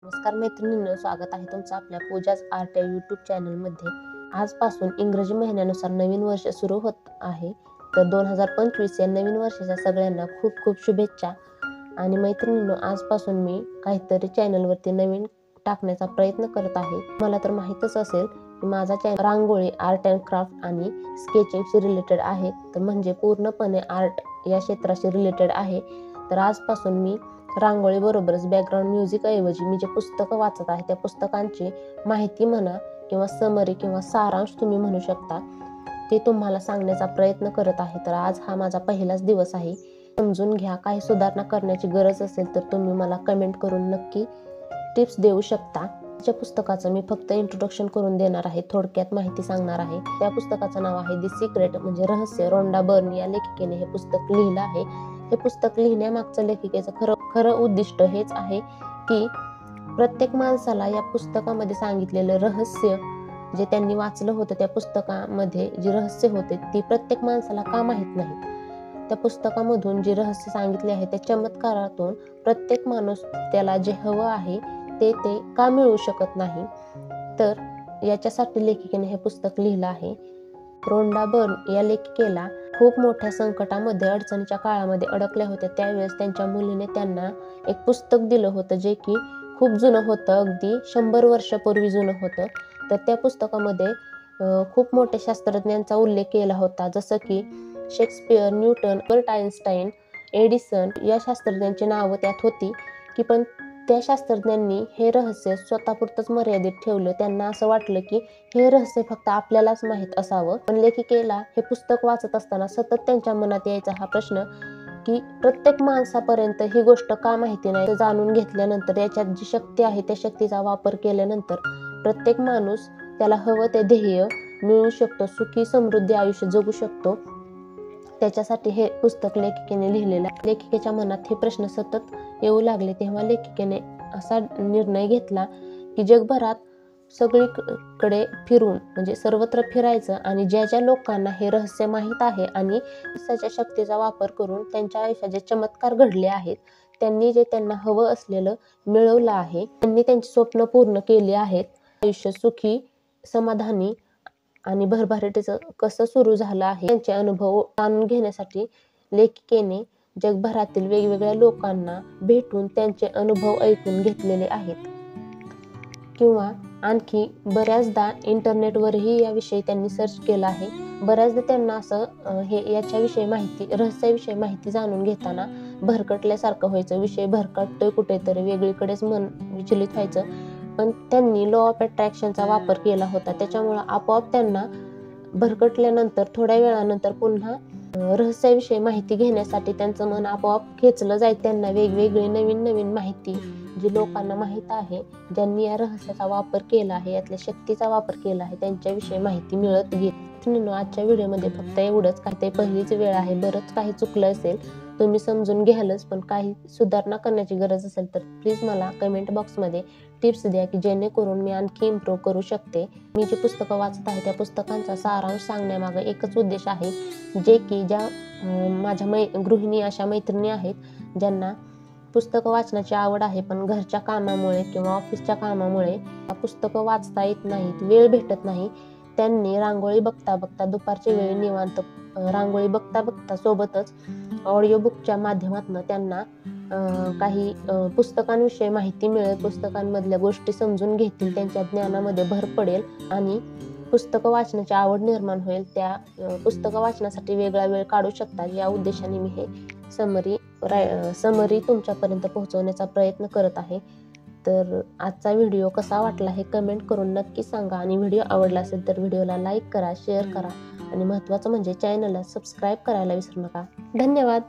नमस्कार मैत्रिणींनो, स्वागत आहे तुमचं आपल्या पूजाज आर्ट या यूट्यूब चॅनलमध्ये। आजपासून इंग्रजी महिन्यानुसार नवीन वर्ष सुरू होत आहे। तर 2025 या नवीन वर्षाच्या सगळ्यांना खूप खूप शुभेच्छा। आणि मैत्रिणींनो, आजपासून मी काहीतरी चॅनलवरती नवीन टाकण्याचा प्रयत्न करत आहे। मला तर माहीतच असेल की माझा channel rangoli, art and craft आणि स्केचिंगशी रिलेटेड आहे, तर म्हणजे पूर्णपणे आर्ट या क्षेत्राशी रिलेटेड आहे। तर आजपासून मी रांगोळी बरोबरच बॅकग्राऊंड म्युझिक ऐवजी मी जे पुस्तकं वाचत आहे त्या पुस्तकांची माहिती म्हणा किंवा समरी किंवा सारांश तुम्ही म्हणू शकता, ते तुम्हाला सांगण्याचा प्रयत्न करत आहे। तर आज हा माझा पहिलाच दिवस आहे, समजून घ्या। काही सुधारणा करण्याची गरज असेल तर तुम्ही मला कमेंट करून नक्की टिप्स देऊ शकता। त्या पुस्तकाचं मी फक्त इंट्रोडक्शन करून देणार आहे, थोडक्यात माहिती सांगणार आहे। त्या पुस्तकाचं नाव आहे द सिक्रेट, म्हणजे रहस्य। रोंडा बर्न या लेखिकेने हे पुस्तक लिहिलं आहे। हे पुस्तक लिहिण्यामागचं लेखिकेचं खरं उद्दिष्ट हेच आहे की प्रत्येक माणसाला या पुस्तकामध्ये सांगितलेलं रहस्य, जे त्यांनी वाचलं होतं त्या पुस्तकामध्ये जे रहस्य होते ती प्रत्येक माणसाला का माहीत नाहीत। त्या पुस्तकामधून जे रहस्य सांगितले आहे त्या चमत्कारातून प्रत्येक माणूस त्याला जे हवं आहे ते का मिळू शकत नाही, तर याच्यासाठी लेखिकेने हे पुस्तक लिहिलं आहे। रोंडा बर्न या लेखिकेला खूप मोठ्या संकटामध्ये, अडचणीच्या काळामध्ये अडकल्या होत्या। त्यावेळेस त्यांच्या मुलीने त्यांना एक पुस्तक दिलं होतं, जे की खूप जुनं होतं, अगदी 100 वर्षापूर्वी जुनं होतं। तर त्या पुस्तकामध्ये खूप मोठ्या शास्त्रज्ञांचा उल्लेख केला होता, जसं की Shakespeare, Newton, Albert Einstein, Edison या शास्त्रज्ञांची नावं त्यात होती की पण त्या शास्त्रज्ञांनी हे रहस्य स्वतःपुरतंच मर्यादित ठेवलं। त्यांना असं वाटलं की हे रहस्य फक्त आपल्यालाच माहीत असावं। पण लेखिकेला हे पुस्तक वाचत असताना सतत त्यांच्या मनात यायचा हा प्रश्न की प्रत्येक माणसापर्यंत ही गोष्ट का माहिती नाही। ते जाणून घेतल्यानंतर, याच्यात जी शक्ती आहे त्या शक्तीचा वापर केल्यानंतर प्रत्येक माणूस त्याला हवं ते ध्येय मिळवू शकतो, सुखी समृद्धी आयुष्य जगू शकतो। त्याच्यासाठी हे पुस्तक लेखिकेने लिहिलेलं आहे। लेखिकेच्या मनात हे प्रश्न सतत येऊ लागले, तेव्हा लेखिकेने असा निर्णय घेतला की जगभरात सगळीकडे फिरून, म्हणजे सर्वत्र फिरायचं आणि ज्या ज्या लोकांना हे रहस्य माहीत आहे आणि रहस्याच्या शक्तीचा वापर करून त्यांच्या आयुष्यात जे चमत्कार घडले आहेत, त्यांनी जे त्यांना हवं असलेलं मिळवलं आहे, त्यांनी त्यांची स्वप्न पूर्ण केली आहेत, आयुष्य सुखी, समाधानी आणि भरभराटीचं कसं सुरू झालं आहे, त्यांचे अनुभव जाणून घेण्यासाठी लेखिकेने जगभरातील वेगवेगळ्या लोकांना भेटून त्यांचे अनुभव ऐकून घेतलेले आहेत। किंवा आणखी बऱ्याचदा इंटरनेटवरही याविषयी त्यांनी सर्च केलं आहे। बऱ्याचदा त्यांना असं याच्याविषयी माहिती, रहस्याविषयी माहिती जाणून घेताना भरकटल्यासारखं व्हायचं। विषय भरकटतोय कुठेतरी, वेगळीकडेच मन विचलित व्हायचं। पण त्यांनी लॉ ऑफ अट्रॅक्शनचा वापर केला होता, त्याच्यामुळं आपोआप त्यांना भरकटल्यानंतर थोड्या वेळानंतर पुन्हा रहस्याविषयी माहिती घेण्यासाठी त्यांचं मन आपोआप खेचलं जायचं। त्यांना वेगवेगळी नवीन नवीन माहिती जी लोकांना माहीत आहे, ज्यांनी या रहस्याचा वापर केला आहे, यातल्या शक्तीचा वापर केला आहे, त्यांच्याविषयी माहिती मिळत गेली। आजच्या व्हिडिओमध्ये फक्त एवढंच, काही ते पहिलीच वेळ आहे, बरंच काही चुकलं असेल तुम्ही समजून घ्यालच, पण काही सुधारणा करण्याची गरज असेल तर प्लीज मला कमेंट बॉक्समध्ये टिप्स द्या की जेणेकरून मी आणखी इम्प्रूव्ह करू शकते। मी जी पुस्तकं वाचत आहे त्या पुस्तकांचा सारांश सांगण्यामागे एकच उद्देश आहे, जे की ज्या माझ्या गृहिणी अशा मैत्रिणी आहेत ज्यांना पुस्तकं वाचण्याची आवड आहे, पण घरच्या कामामुळे किंवा ऑफिसच्या कामामुळे पुस्तकं वाचता येत नाहीत, वेळ भेटत नाही, त्यांनी रांगोळी बघता बघता दुपारच्या वेळी निवांत रांगोळी बघता बघता सोबतच ऑडिओ बुकच्या माध्यमातून त्यांना काही पुस्तकांविषयी माहिती मिळेल, पुस्तकांमधल्या गोष्टी समजून घेतील, त्यांच्या ज्ञानामध्ये भर पडेल आणि पुस्तकं वाचण्याची आवड निर्माण होईल। त्या पुस्तकं वाचण्यासाठी वेगळा वेळ काढू शकतात, या उद्देशाने मी हे समरी तुमच्यापर्यंत पोहोचवण्याचा प्रयत्न करत आहे। तर आजचा व्हिडिओ कसा वाटला हे कमेंट करून नक्की सांगा आणि व्हिडिओ आवडला असेल तर व्हिडिओला लाईक करा, शेअर करा आणि महत्त्वाचं म्हणजे चॅनलला सबस्क्राईब करायला विसरू नका। धन्यवाद।